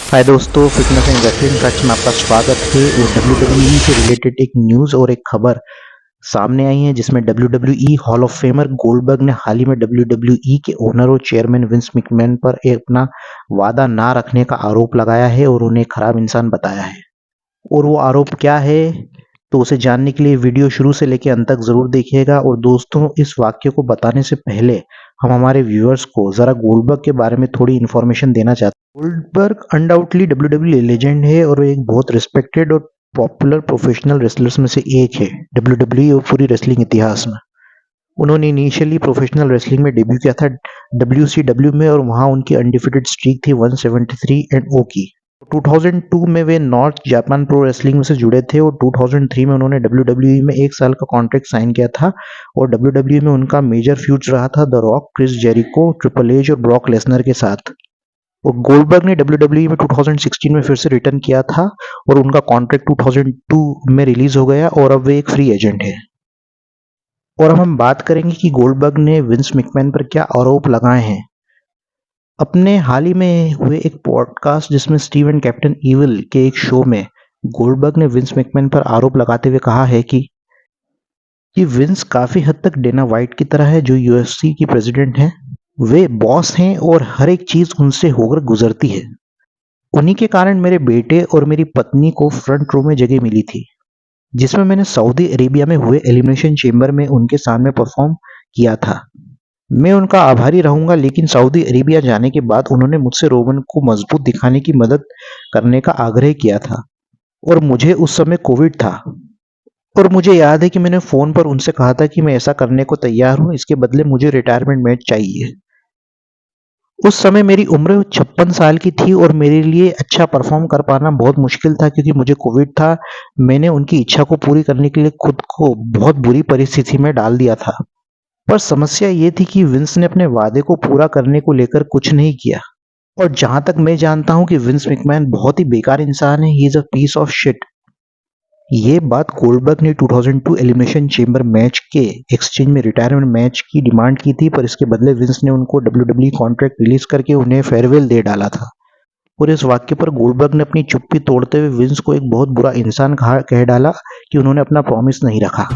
हाय दोस्तों, fitness and wrestling facts में आपका स्वागत है। और डब्ल्यूडब्ल्यूई से रिलेटेड एक न्यूज़ और एक खबर सामने आई है, जिसमें WWE hall of famer Goldberg ने हाल ही में डब्ल्यूडब्ल्यूई के ओनर और चेयरमैन विंस मैकमैन पर अपना वादा ना रखने का आरोप लगाया है और उन्हें खराब इंसान बताया है। और वो आरोप क्या है, तो उसे जानने के लिए वीडियो शुरू से लेकर अंत तक जरूर देखिएगा। और दोस्तों, इस वाक्य को बताने से पहले हम हमारे व्यूअर्स को जरा गोल्डबर्ग के बारे में थोड़ी इन्फॉर्मेशन देना चाहते हैं। गोल्डबर्ग अनडाउटली डब्ल्यूडब्ल्यूई लेजेंड है और वो एक बहुत रिस्पेक्टेड और पॉपुलर प्रोफेशनल रेसलर्स में से एक है डब्ल्यूडब्ल्यूई और पूरी रेसलिंग इतिहास में। उन्होंने इनिशियली प्रोफेशनल रेसलिंग में डेब्यू किया था डब्ल्यूसीडब्ल्यू में, और वहां उनकी अनडिफिटेड स्ट्रीक थी 173 एंड ओ की। 2002 में वे नॉर्थ जापान प्रो रेसलिंग से जुड़े थे और 2003 में उन्होंने डब्ल्यूडब्ल्यूई में 1 साल का कॉन्ट्रैक्ट साइन किया था। और डब्ल्यूडब्ल्यूई में उनका मेजर फ्यूज रहा था the Rock, Chris Jericho, triple H और ब्रॉक लेसनर के साथ। और गोल्डबर्ग ने डब्ल्यूडब्ल्यूई में 2016 में फिर से रिटर्न किया था और उनका कॉन्ट्रैक्ट 2002 में रिलीज हो गया और अब वे एक फ्री एजेंट है। और अब हम बात करेंगे कि गोल्डबर्ग ने विंस मैकमैन पर क्या आरोप लगाए हैं। अपने हाल ही में हुए एक पॉडकास्ट जिसमें स्टीव एंड कैप्टन ईविल के एक शो में गोल्डबर्ग ने विंस मैकमैन पर आरोप लगाते हुए कहा है कि विंस काफी हद तक डेना वाइट की तरह है, जो यूएफसी की प्रेसिडेंट हैं। वे बॉस हैं और हर एक चीज उनसे होकर गुजरती है। उन्हीं के कारण मेरे बेटे और मेरी पत्नी को फ्रंट रो में जगह मिली थी, जिसमें मैंने सऊदी अरेबिया में हुए एलिमिनेशन चेंबर में उनके सामने परफॉर्म किया था। मैं उनका आभारी रहूंगा, लेकिन सऊदी अरेबिया जाने के बाद उन्होंने मुझसे रोमन को मजबूत दिखाने की मदद करने का आग्रह किया था। और मुझे उस समय कोविड था और मुझे याद है कि मैंने फोन पर उनसे कहा था कि मैं ऐसा करने को तैयार हूं, इसके बदले मुझे रिटायरमेंट मैच चाहिए। उस समय मेरी उम्र 56 साल की थी और मेरे लिए अच्छा परफॉर्म कर पाना बहुत मुश्किल था, क्योंकि मुझे कोविड था। मैंने उनकी इच्छा को पूरी करने के लिए खुद को बहुत बुरी परिस्थिति में डाल दिया था। पर समस्या ये थी कि विंस ने अपने वादे को पूरा करने को लेकर कुछ नहीं किया। और जहां तक मैं जानता हूं कि विंस मैकमैन बहुत ही बेकार इंसान है, he is a piece of shit. ये बात गोल्डबर्ग ने 2002 एलिमिनेशन चेंबर मैच के एक्सचेंज में रिटायरमेंट मैच की डिमांड की थी, पर इसके बदले विंस ने उनको डब्ल्यूडब्ल्यूई कॉन्ट्रैक्ट रिलीज करके उन्हें फेयरवेल दे डाला था। और इस वाक्य पर गोल्डबर्ग ने अपनी चुप्पी तोड़ते हुए विंस को एक बहुत बुरा इंसान कह डाला कि उन्होंने अपना प्रॉमिस नहीं रखा।